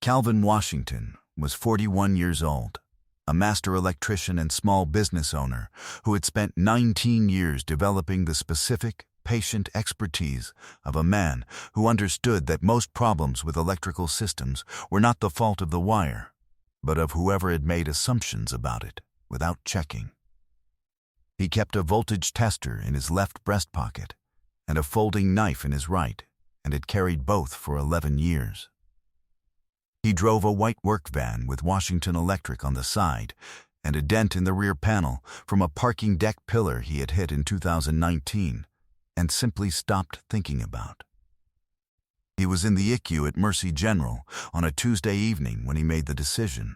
Calvin Washington was 41 years old, a master electrician and small business owner who had spent 19 years developing the specific, patient expertise of a man who understood that most problems with electrical systems were not the fault of the wire, but of whoever had made assumptions about it without checking. He kept a voltage tester in his left breast pocket and a folding knife in his right, and had carried both for 11 years. He drove a white work van with Washington Electric on the side and a dent in the rear panel from a parking deck pillar he had hit in 2019 and simply stopped thinking about. He was in the ICU at Mercy General on a Tuesday evening when he made the decision.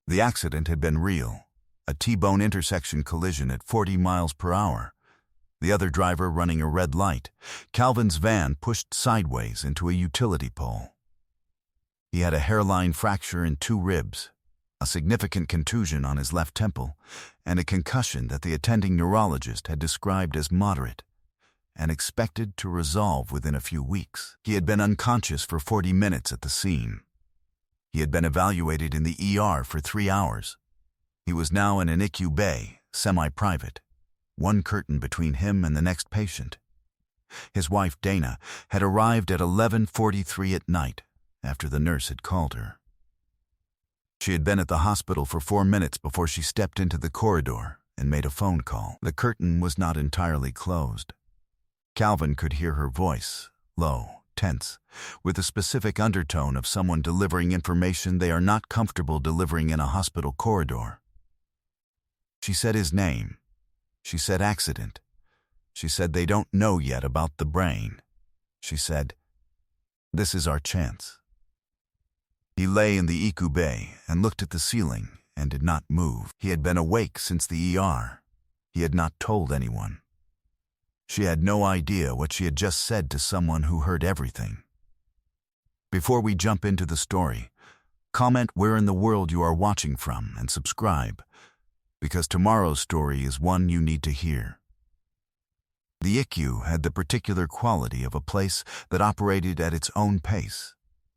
The accident had been real, a T-bone intersection collision at 40 miles per hour. The other driver running a red light. Calvin's van pushed sideways into a utility pole. He had a hairline fracture in 2 ribs, a significant contusion on his left temple, and a concussion that the attending neurologist had described as moderate and expected to resolve within a few weeks. He had been unconscious for 40 minutes at the scene. He had been evaluated in the ER for 3 hours. He was now in an ICU bay, semi-private, one curtain between him and the next patient. His wife, Dana, had arrived at 11:43 at night after the nurse had called her. She had been at the hospital for 4 minutes before she stepped into the corridor and made a phone call. The curtain was not entirely closed. Calvin could hear her voice, low, tense, with a specific undertone of someone delivering information they are not comfortable delivering in a hospital corridor. She said his name. She said accident. She said they don't know yet about the brain. She said, "This is our chance." He lay in the ICU bay and looked at the ceiling and did not move. He had been awake since the ER. He had not told anyone. She had no idea what she had just said to someone who heard everything. Before we jump into the story, comment where in the world you are watching from and subscribe, because tomorrow's story is one you need to hear. The ICU had the particular quality of a place that operated at its own pace,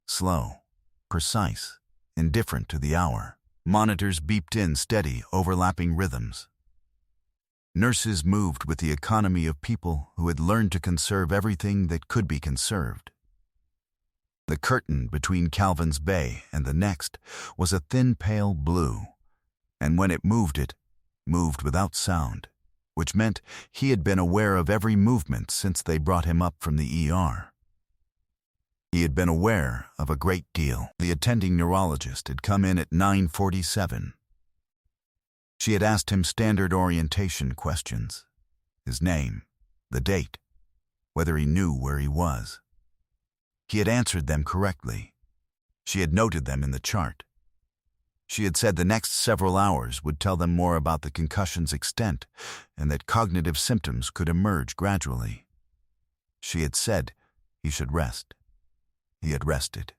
slow, precise, indifferent to the hour. Monitors beeped in steady, overlapping rhythms. Nurses moved with the economy of people who had learned to conserve everything that could be conserved. The curtain between Calvin's bay and the next was a thin pale blue, and when it moved without sound, which meant he had been aware of every movement since they brought him up from the ER. He had been aware of a great deal. The attending neurologist had come in at 9:47. She had asked him standard orientation questions: his name, the date, whether he knew where he was. He had answered them correctly. She had noted them in the chart. She had said the next several hours would tell them more about the concussion's extent and that cognitive symptoms could emerge gradually. She had said he should rest. He had rested.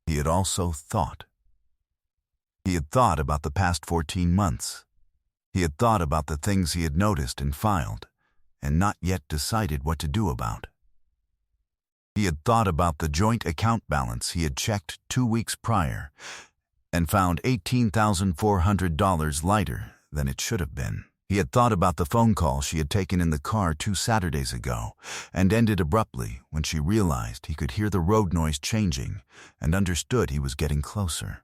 He had also thought. He had thought about the past 14 months. He had thought about the things he had noticed and filed, and not yet decided what to do about. He had thought about the joint account balance he had checked 2 weeks prior and found $18,400 lighter than it should have been. He had thought about the phone call she had taken in the car 2 Saturdays ago and ended abruptly when she realized he could hear the road noise changing and understood he was getting closer.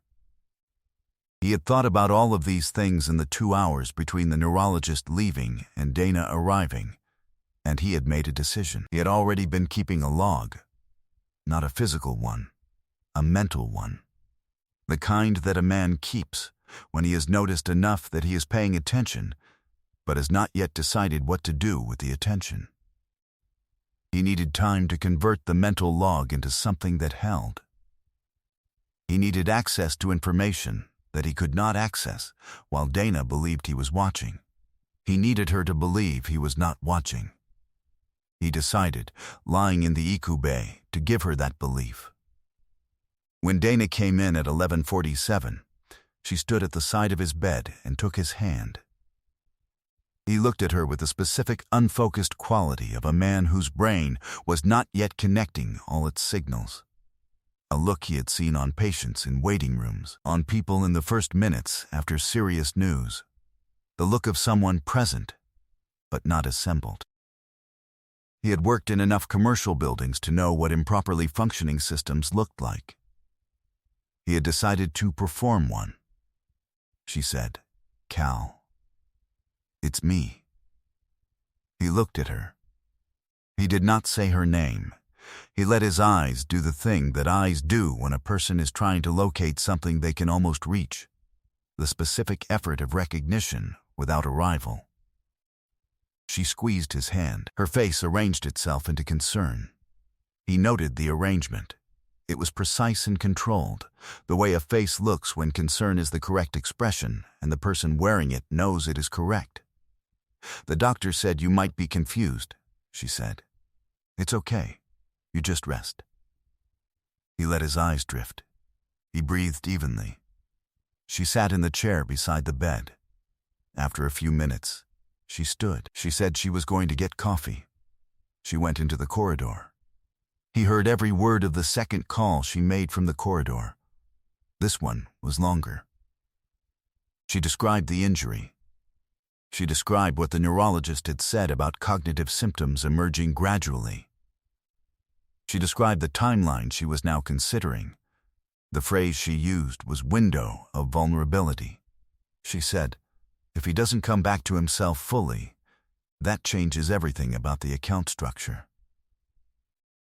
He had thought about all of these things in the 2 hours between the neurologist leaving and Dana arriving, and he had made a decision. He had already been keeping a log, not a physical one, a mental one, the kind that a man keeps when he has noticed enough that he is paying attention, but has not yet decided what to do with the attention. He needed time to convert the mental log into something that held. He needed access to information that he could not access while Dana believed he was watching. He needed her to believe he was not watching. He decided, lying in the ICU bay, to give her that belief. When Dana came in at 11:47, she stood at the side of his bed and took his hand. He looked at her with the specific, unfocused quality of a man whose brain was not yet connecting all its signals. a look he had seen on patients in waiting rooms, on people in the first minutes after serious news, the look of someone present, but not assembled. He had worked in enough commercial buildings to know what improperly functioning systems looked like. He had decided to perform one. She said, "Cal, it's me." He looked at her. He did not say her name. He let his eyes do the thing that eyes do when a person is trying to locate something they can almost reach, the specific effort of recognition without a rival. She squeezed his hand. Her face arranged itself into concern. He noted the arrangement. It was precise and controlled, the way a face looks when concern is the correct expression and the person wearing it knows it is correct. "The doctor said you might be confused," she said. "It's okay. You just rest." He let his eyes drift. He breathed evenly. She sat in the chair beside the bed. After a few minutes, she stood. She said she was going to get coffee. She went into the corridor. He heard every word of the second call she made from the corridor. This one was longer. She described the injury. She described what the neurologist had said about cognitive symptoms emerging gradually. She described the timeline she was now considering. The phrase she used was window of vulnerability. She said, "If he doesn't come back to himself fully, that changes everything about the account structure."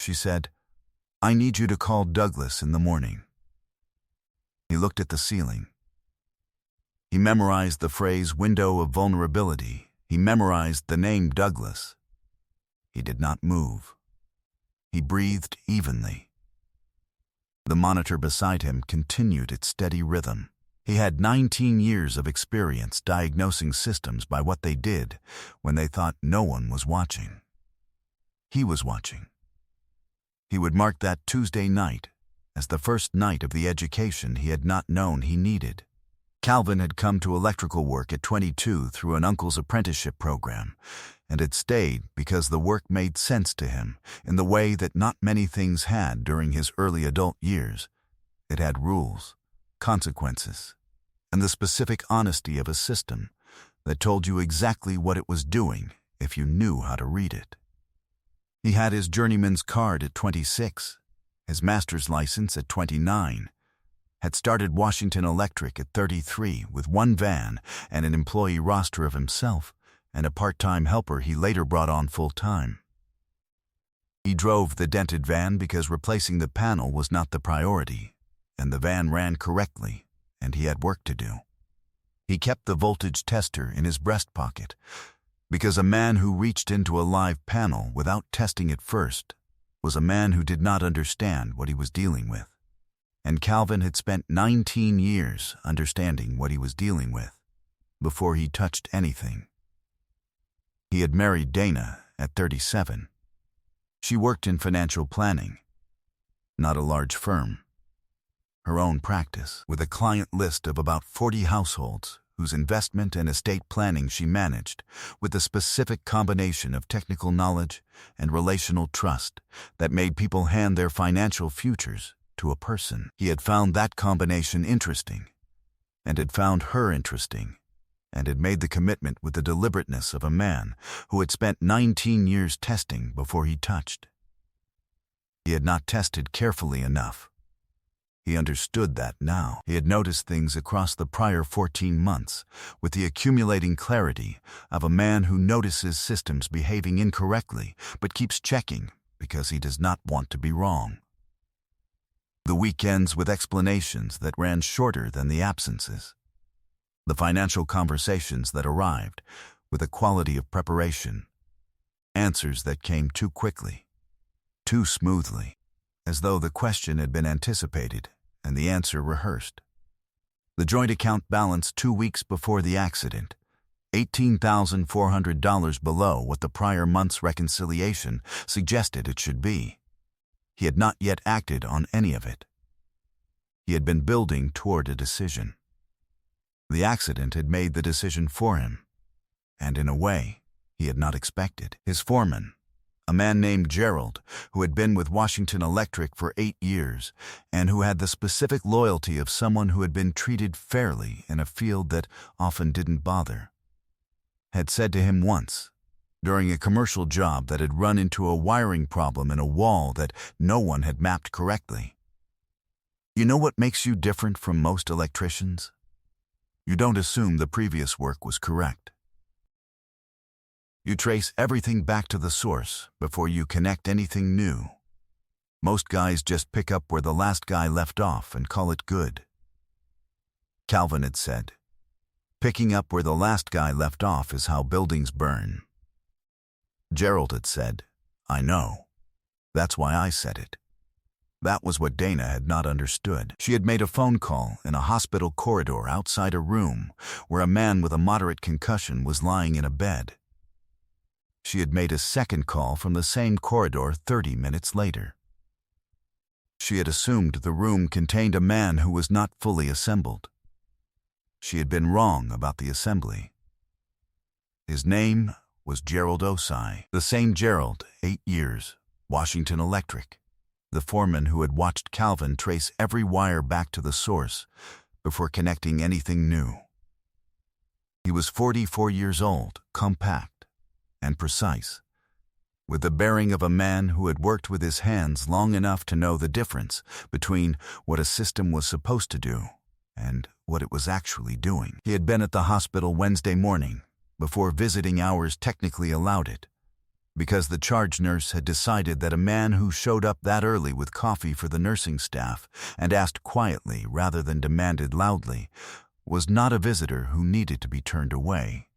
She said, "I need you to call Douglas in the morning." He looked at the ceiling. He memorized the phrase window of vulnerability. He memorized the name Douglas. He did not move. He breathed evenly. The monitor beside him continued its steady rhythm. He had 19 years of experience diagnosing systems by what they did when they thought no one was watching. He was watching. He would mark that Tuesday night as the first night of the education he had not known he needed. Calvin had come to electrical work at 22 through an uncle's apprenticeship program, and had stayed because the work made sense to him in the way that not many things had during his early adult years. It had rules, consequences, and the specific honesty of a system that told you exactly what it was doing if you knew how to read it. He had his journeyman's card at 26, his master's license at 29, had started Washington Electric at 33 with one van and an employee roster of himself and a part-time helper he later brought on full-time. He drove the dented van because replacing the panel was not the priority, and the van ran correctly, and he had work to do. He kept the voltage tester in his breast pocket because a man who reached into a live panel without testing it first was a man who did not understand what he was dealing with. And Calvin had spent 19 years understanding what he was dealing with before he touched anything. He had married Dana at 37. She worked in financial planning, not a large firm. Her own practice, with a client list of about 40 households whose investment and estate planning she managed, with a specific combination of technical knowledge and relational trust that made people hand their financial futures to a person. He had found that combination interesting, and had found her interesting, and had made the commitment with the deliberateness of a man who had spent 19 years testing before he touched. He had not tested carefully enough. He understood that now. He had noticed things across the prior 14 months with the accumulating clarity of a man who notices systems behaving incorrectly but keeps checking because he does not want to be wrong. The weekends with explanations that ran shorter than the absences. The financial conversations that arrived with a quality of preparation. Answers that came too quickly, too smoothly, as though the question had been anticipated and the answer rehearsed. The joint account balance 2 weeks before the accident, $18,400 below what the prior month's reconciliation suggested it should be. He had not yet acted on any of it. He had been building toward a decision. The accident had made the decision for him, and in a way he had not expected. His foreman, A man named Gerald, who had been with Washington Electric for 8 years and who had the specific loyalty of someone who had been treated fairly in a field that often didn't bother, had said to him once, during a commercial job that had run into a wiring problem in a wall that no one had mapped correctly, "You know what makes you different from most electricians? You don't assume the previous work was correct. You trace everything back to the source before you connect anything new. Most guys just pick up where the last guy left off and call it good." Calvin had said, "Picking up where the last guy left off is how buildings burn." Gerald had said, "I know. That's why I said it." That was what Dana had not understood. She had made a phone call in a hospital corridor outside a room where a man with a moderate concussion was lying in a bed. She had made a second call from the same corridor 30 minutes later. She had assumed the room contained a man who was not fully assembled. She had been wrong about the assembly. His name was Gerald Osai, the same Gerald, 8 years, Washington Electric, the foreman who had watched Calvin trace every wire back to the source before connecting anything new. He was 44 years old, compact and precise, with the bearing of a man who had worked with his hands long enough to know the difference between what a system was supposed to do and what it was actually doing. He had been at the hospital Wednesday morning, before visiting hours technically allowed it, because the charge nurse had decided that a man who showed up that early with coffee for the nursing staff and asked quietly rather than demanded loudly was not a visitor who needed to be turned away.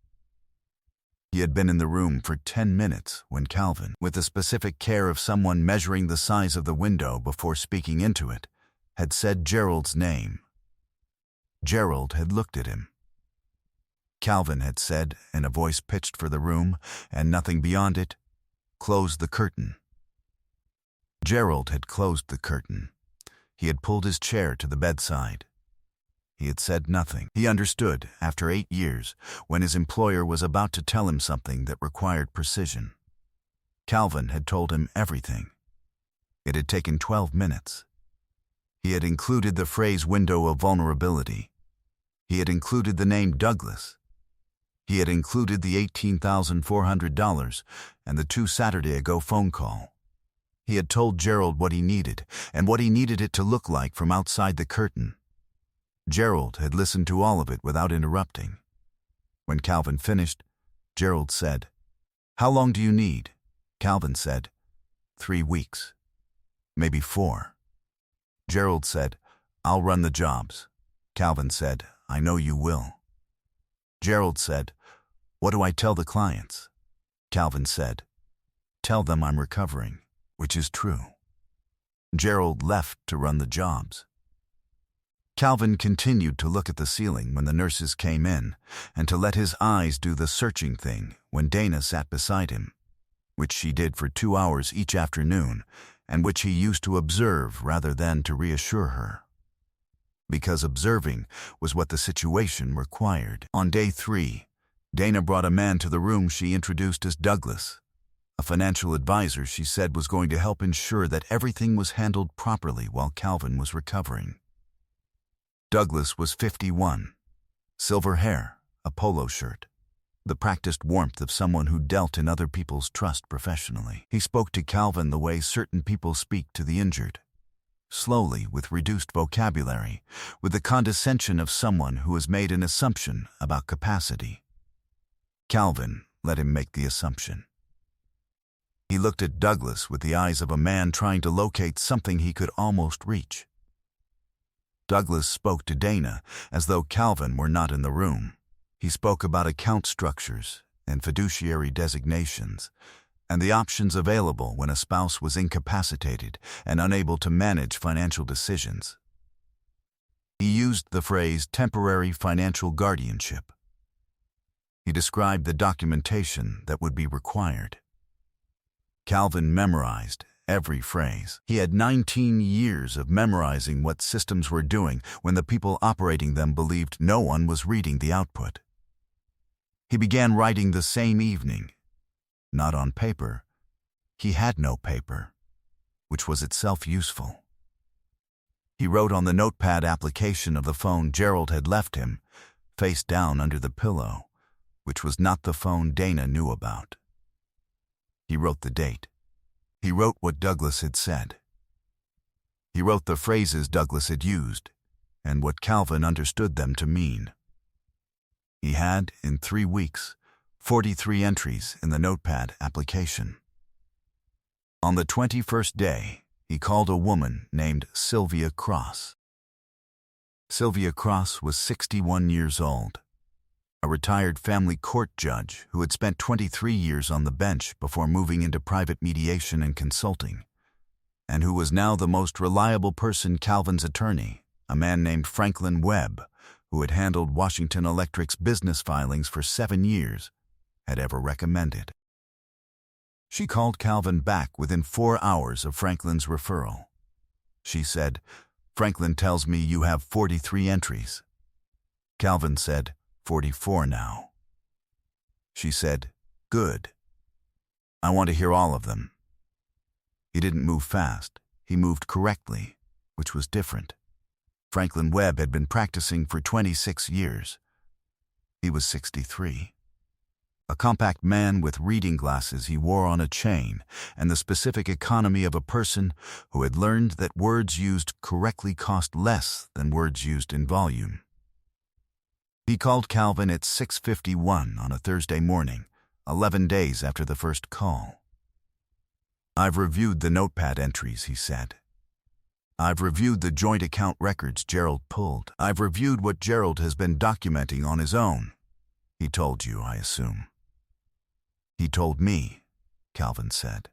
He had been in the room for 10 minutes when Calvin, with the specific care of someone measuring the size of the window before speaking into it, had said Gerald's name. Gerald had looked at him. Calvin had said, in a voice pitched for the room and nothing beyond it, "Close the curtain." Gerald had closed the curtain. He had pulled his chair to the bedside. He had said nothing. He understood, after 8 years, when his employer was about to tell him something that required precision. Calvin had told him everything. It had taken 12 minutes. He had included the phrase "window of vulnerability." He had included the name Douglas. He had included the $18,400 and the 2 Saturday ago phone call. He had told Gerald what he needed and what he needed it to look like from outside the curtain. Gerald had listened to all of it without interrupting. When Calvin finished, Gerald said, "How long do you need?" Calvin said, 3 weeks. Maybe 4. Gerald said, "I'll run the jobs." Calvin said, "I know you will." Gerald said, "What do I tell the clients?" Calvin said, "Tell them I'm recovering," which is true. Gerald left to run the jobs. Calvin continued to look at the ceiling when the nurses came in and to let his eyes do the searching thing when Dana sat beside him, which she did for 2 hours each afternoon and which he used to observe rather than to reassure her. Because observing was what the situation required. On day 3, Dana brought a man to the room she introduced as Douglas, a financial advisor she said was going to help ensure that everything was handled properly while Calvin was recovering. Douglas was 51, silver hair, a polo shirt, the practiced warmth of someone who dealt in other people's trust professionally. He spoke to Calvin the way certain people speak to the injured, slowly with reduced vocabulary, with the condescension of someone who has made an assumption about capacity. Calvin let him make the assumption. He looked at Douglas with the eyes of a man trying to locate something he could almost reach. Douglas spoke to Dana as though Calvin were not in the room. He spoke about account structures and fiduciary designations, and the options available when a spouse was incapacitated and unable to manage financial decisions. He used the phrase temporary financial guardianship. He described the documentation that would be required. Calvin memorized every phrase. He had 19 years of memorizing what systems were doing when the people operating them believed no one was reading the output. He began writing the same evening, not on paper, he had no paper, which was itself useful. He wrote on the notepad application of the phone Gerald had left him, face down under the pillow, which was not the phone Dana knew about. He wrote the date. He wrote what Douglas had said. He wrote the phrases Douglas had used, and what Calvin understood them to mean. He had, in 3 weeks, 43 entries in the notepad application. On the 21st day, he called a woman named Sylvia Cross. Sylvia Cross was 61 years old, a retired family court judge who had spent 23 years on the bench before moving into private mediation and consulting, and who was now the most reliable person Calvin's attorney, a man named Franklin Webb, who had handled Washington Electric's business filings for 7 years, had ever recommended. She called Calvin back within 4 hours of Franklin's referral. She said, "Franklin tells me you have 43 entries." Calvin said, "44 now." She said, "Good. I want to hear all of them." He didn't move fast. He moved correctly, which was different. Franklin Webb had been practicing for 26 years. He was 63. A compact man with reading glasses he wore on a chain, and the specific economy of a person who had learned that words used correctly cost less than words used in volume. He called Calvin at 6:51 on a Thursday morning, 11 days after the first call. "I've reviewed the notepad entries," he said. "I've reviewed the joint account records Gerald pulled. I've reviewed what Gerald has been documenting on his own. He told you, I assume." "He told me," Calvin said.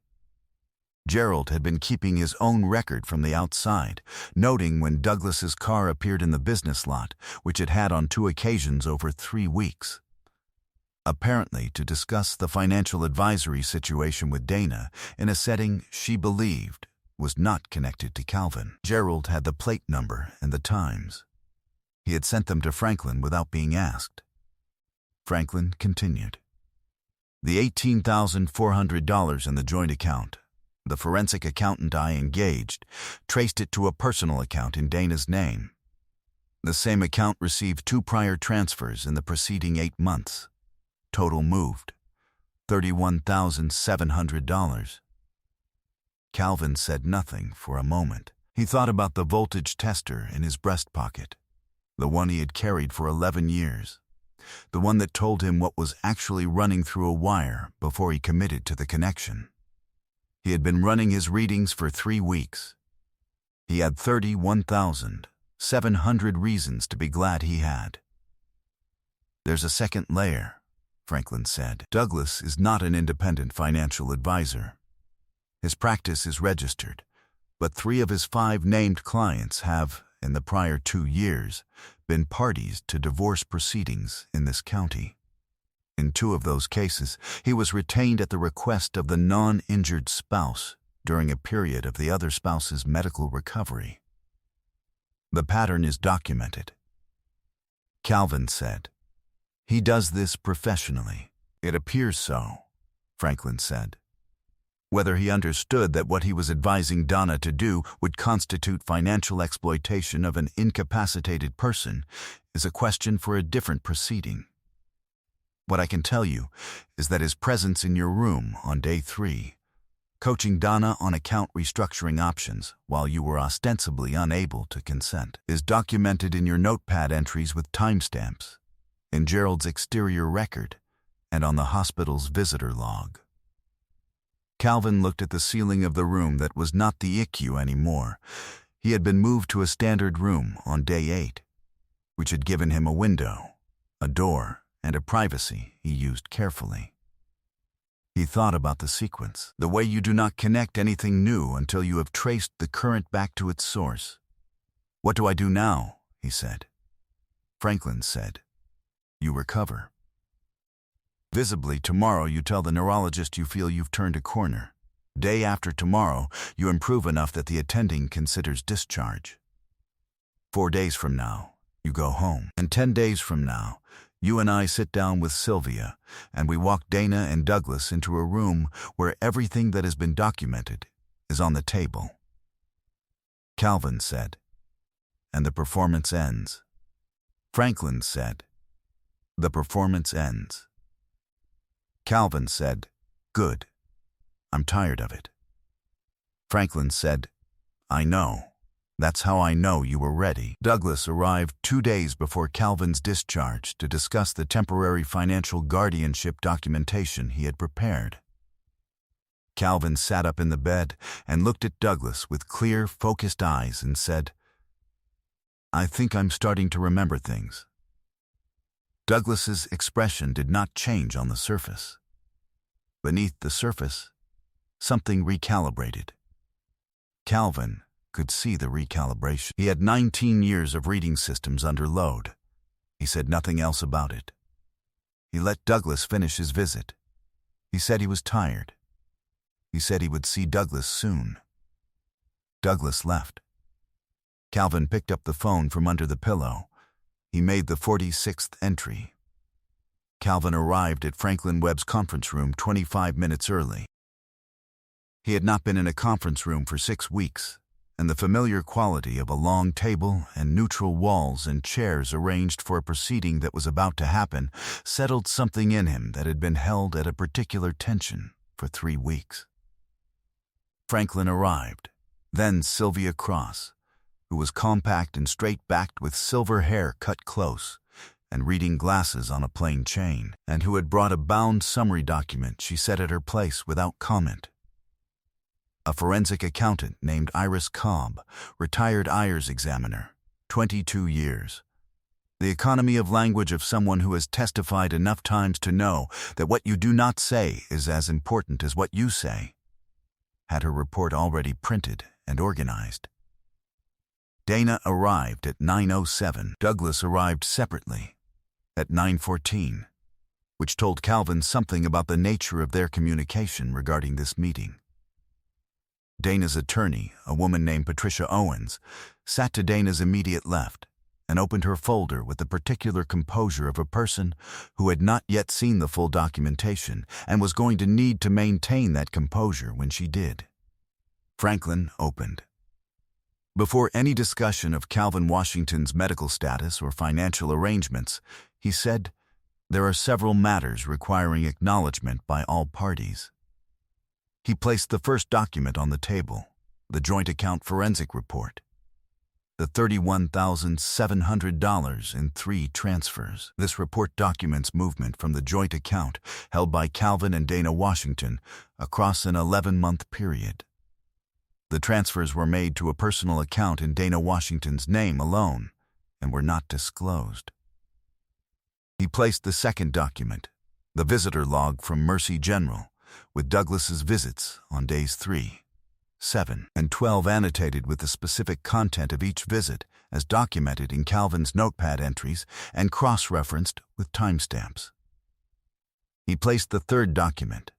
Gerald had been keeping his own record from the outside, noting when Douglas's car appeared in the business lot, which it had on 2 occasions over 3 weeks. Apparently to discuss the financial advisory situation with Dana in a setting she believed was not connected to Calvin. Gerald had the plate number and the times. He had sent them to Franklin without being asked. Franklin continued. "The $18,400 in the joint account, the forensic accountant I engaged traced it to a personal account in Dana's name. The same account received 2 prior transfers in the preceding 8 months. Total moved, $31,700. Calvin said nothing for a moment. He thought about the voltage tester in his breast pocket, the one he had carried for 11 years. The one that told him what was actually running through a wire before he committed to the connection. He had been running his readings for 3 weeks. He had 31,700 reasons to be glad he had. "There's a second layer," Franklin said. "Douglas is not an independent financial advisor. His practice is registered, but 3 of his 5 named clients have, in the prior 2 years, been parties to divorce proceedings in this county. In 2 of those cases, he was retained at the request of the non-injured spouse during a period of the other spouse's medical recovery. The pattern is documented." Calvin said, "He does this professionally." "It appears so," Franklin said. Whether he understood that what he was advising Donna to do would constitute financial exploitation of an incapacitated person is a question for a different proceeding. What I can tell you is that his presence in your room on day 3, coaching Donna on account restructuring options while you were ostensibly unable to consent, is documented in your notepad entries with timestamps, in Gerald's exterior record, and on the hospital's visitor log. Calvin looked at the ceiling of the room that was not the ICU anymore. He had been moved to a standard room on day 8, which had given him a window, a door, and a privacy he used carefully. He thought about the sequence, the way you do not connect anything new until you have traced the current back to its source. "What do I do now?" he said. Franklin said, "You recover. Visibly, tomorrow you tell the neurologist you feel you've turned a corner. Day after tomorrow, you improve enough that the attending considers discharge. 4 days from now, you go home. And 10 days from now, You and I sit down with Sylvia, and we walk Dana and Douglas into a room where everything that has been documented is on the table. Calvin said, and the performance ends. Franklin said, the performance ends. Calvin said, good. I'm tired of it. Franklin said, I know. That's how I know you were ready. Douglas arrived 2 days before Calvin's discharge to discuss the temporary financial guardianship documentation he had prepared. Calvin sat up in the bed and looked at Douglas with clear, focused eyes and said, I think I'm starting to remember things. Douglas's expression did not change on the surface. Beneath the surface, something recalibrated. Calvin could see the recalibration. He had 19 years of reading systems under load. He said nothing else about it. He let Douglas finish his visit. He said he was tired. He said he would see Douglas soon. Douglas left. Calvin picked up the phone from under the pillow. He made the 46th entry. Calvin arrived at Franklin Webb's conference room 25 minutes early. He had not been in a conference room for 6 weeks, and the familiar quality of a long table and neutral walls and chairs arranged for a proceeding that was about to happen settled something in him that had been held at a particular tension for 3 weeks. Franklin arrived, then Sylvia Cross, who was compact and straight-backed with silver hair cut close and reading glasses on a plain chain, and who had brought a bound summary document she set at her place without comment. A forensic accountant named Iris Cobb, retired IRS examiner, 22 years. The economy of language of someone who has testified enough times to know that what you do not say is as important as what you say, had her report already printed and organized. Dana arrived at 9:07. Douglas arrived separately at 9:14, which told Calvin something about the nature of their communication regarding this meeting. Dana's attorney, a woman named Patricia Owens, sat to Dana's immediate left and opened her folder with the particular composure of a person who had not yet seen the full documentation and was going to need to maintain that composure when she did. Franklin opened. Before any discussion of Calvin Washington's medical status or financial arrangements, he said, there are several matters requiring acknowledgement by all parties. He placed the first document on the table, the joint account forensic report. The $31,700 in 3 transfers. This report documents movement from the joint account held by Calvin and Dana Washington across an 11-month period. The transfers were made to a personal account in Dana Washington's name alone and were not disclosed. He placed the second document, the visitor log from Mercy General, with Douglas's visits on days 3, 7, and 12 annotated with the specific content of each visit as documented in Calvin's notepad entries and cross-referenced with timestamps. He placed the third document,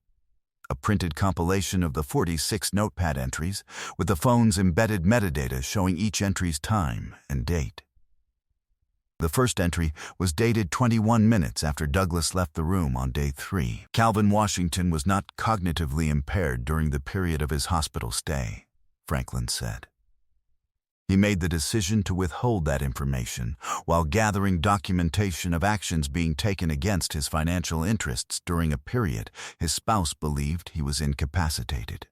a printed compilation of the 46 notepad entries with the phone's embedded metadata showing each entry's time and date. The first entry was dated 21 minutes after Douglas left the room on day 3. Calvin Washington was not cognitively impaired during the period of his hospital stay, Franklin said. He made the decision to withhold that information while gathering documentation of actions being taken against his financial interests during a period his spouse believed he was incapacitated.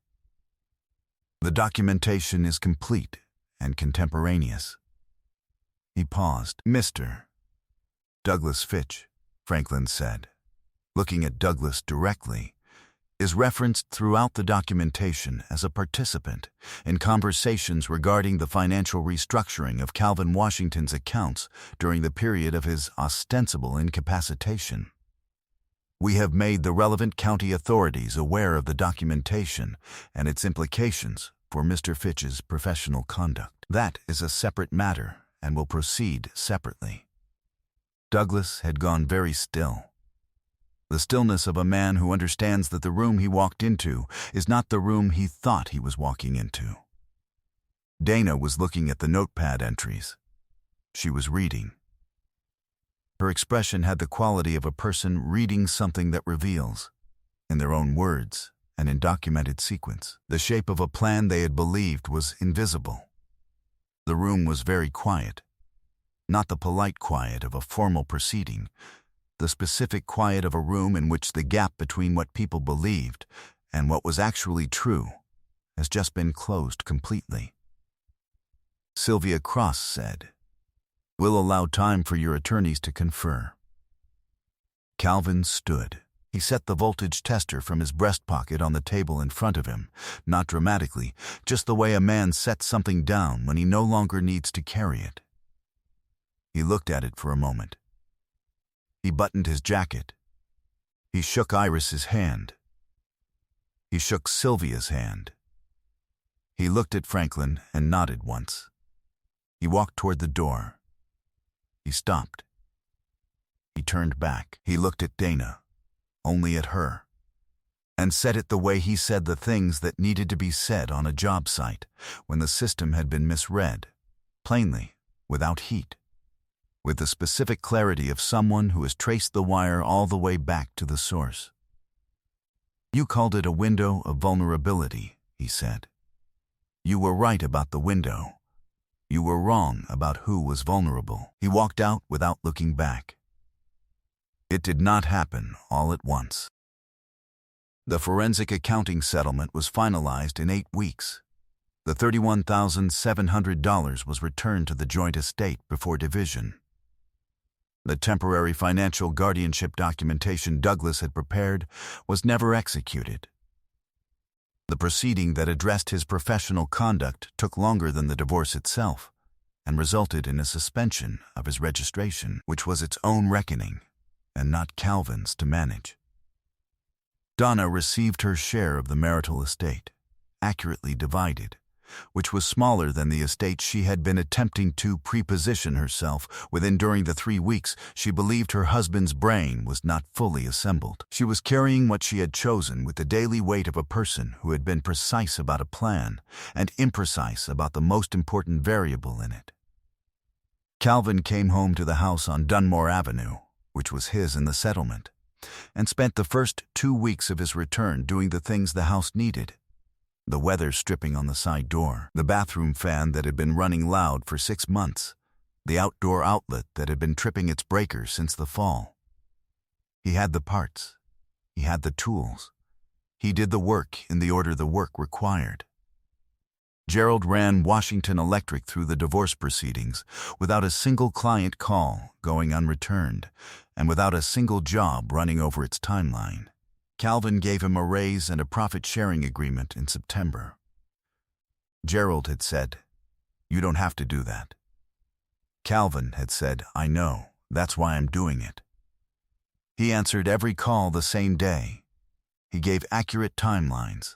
The documentation is complete and contemporaneous. He paused. Mr. Douglas Fitch, Franklin said, looking at Douglas directly, is referenced throughout the documentation as a participant in conversations regarding the financial restructuring of Calvin Washington's accounts during the period of his ostensible incapacitation. We have made the relevant county authorities aware of the documentation and its implications for Mr. Fitch's professional conduct. That is a separate matter and will proceed separately. Douglas had gone very still. The stillness of a man who understands that the room he walked into is not the room he thought he was walking into. Dana was looking at the notepad entries. She was reading. Her expression had the quality of a person reading something that reveals, in their own words and in documented sequence, the shape of a plan they had believed was invisible. The room was very quiet, not the polite quiet of a formal proceeding, the specific quiet of a room in which the gap between what people believed and what was actually true has just been closed completely. Sylvia Cross said, "We'll allow time for your attorneys to confer." Calvin stood. He set the voltage tester from his breast pocket on the table in front of him, not dramatically, just the way a man sets something down when he no longer needs to carry it. He looked at it for a moment. He buttoned his jacket. He shook Iris's hand. He shook Sylvia's hand. He looked at Franklin and nodded once. He walked toward the door. He stopped. He turned back. He looked at Dana, only at her, and said it the way he said the things that needed to be said on a job site when the system had been misread, plainly, without heat, with the specific clarity of someone who has traced the wire all the way back to the source. "You called it a window of vulnerability," he said. "You were right about the window. You were wrong about who was vulnerable." He walked out without looking back. It did not happen all at once. The forensic accounting settlement was finalized in 8 weeks. The $31,700 was returned to the joint estate before division. The temporary financial guardianship documentation Douglas had prepared was never executed. The proceeding that addressed his professional conduct took longer than the divorce itself and resulted in a suspension of his registration, which was its own reckoning and not Calvin's to manage. Donna received her share of the marital estate, accurately divided, which was smaller than the estate she had been attempting to preposition herself within during the 3 weeks she believed her husband's brain was not fully assembled. She was carrying what she had chosen with the daily weight of a person who had been precise about a plan and imprecise about the most important variable in it. Calvin came home to the house on Dunmore Avenue, which was his in the settlement, and spent the first 2 weeks of his return doing the things the house needed. The weather stripping on the side door, the bathroom fan that had been running loud for 6 months, the outdoor outlet that had been tripping its breakers since the fall. He had the parts. He had the tools. He did the work in the order the work required. Gerald ran Washington Electric through the divorce proceedings without a single client call going unreturned and without a single job running over its timeline. Calvin gave him a raise and a profit-sharing agreement in September. Gerald had said, "You don't have to do that." Calvin had said, "I know, that's why I'm doing it." He answered every call the same day. He gave accurate timelines.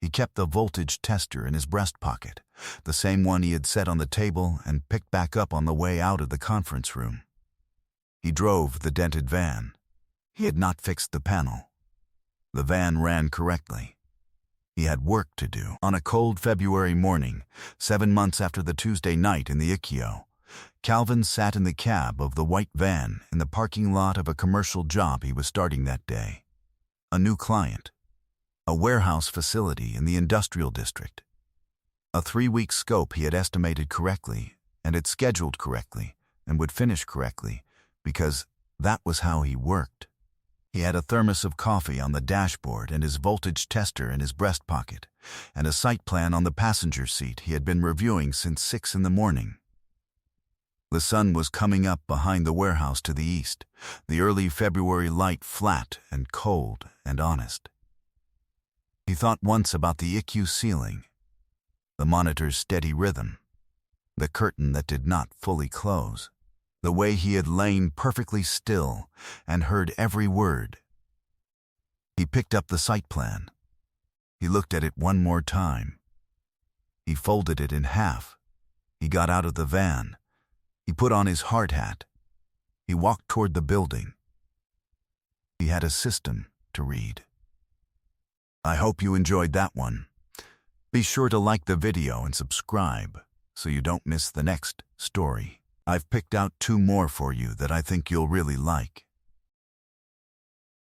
He kept the voltage tester in his breast pocket, the same one he had set on the table and picked back up on the way out of the conference room. He drove the dented van. He had not fixed the panel. The van ran correctly. He had work to do. On a cold February morning, 7 months after the Tuesday night in the Ikkyo, Calvin sat in the cab of the white van in the parking lot of a commercial job he was starting that day. A new client. A warehouse facility in the industrial district. A 3-week scope he had estimated correctly and had scheduled correctly and would finish correctly because that was how he worked. He had a thermos of coffee on the dashboard and his voltage tester in his breast pocket and a site plan on the passenger seat he had been reviewing since 6 in the morning. The sun was coming up behind the warehouse to the east, the early February light flat and cold and honest. He thought once about the IQ ceiling, the monitor's steady rhythm, the curtain that did not fully close, the way he had lain perfectly still and heard every word. He picked up the site plan. He looked at it one more time. He folded it in half. He got out of the van. He put on his hard hat. He walked toward the building. He had a system to read. I hope you enjoyed that one. Be sure to like the video and subscribe so you don't miss the next story. I've picked out two more for you that I think you'll really like.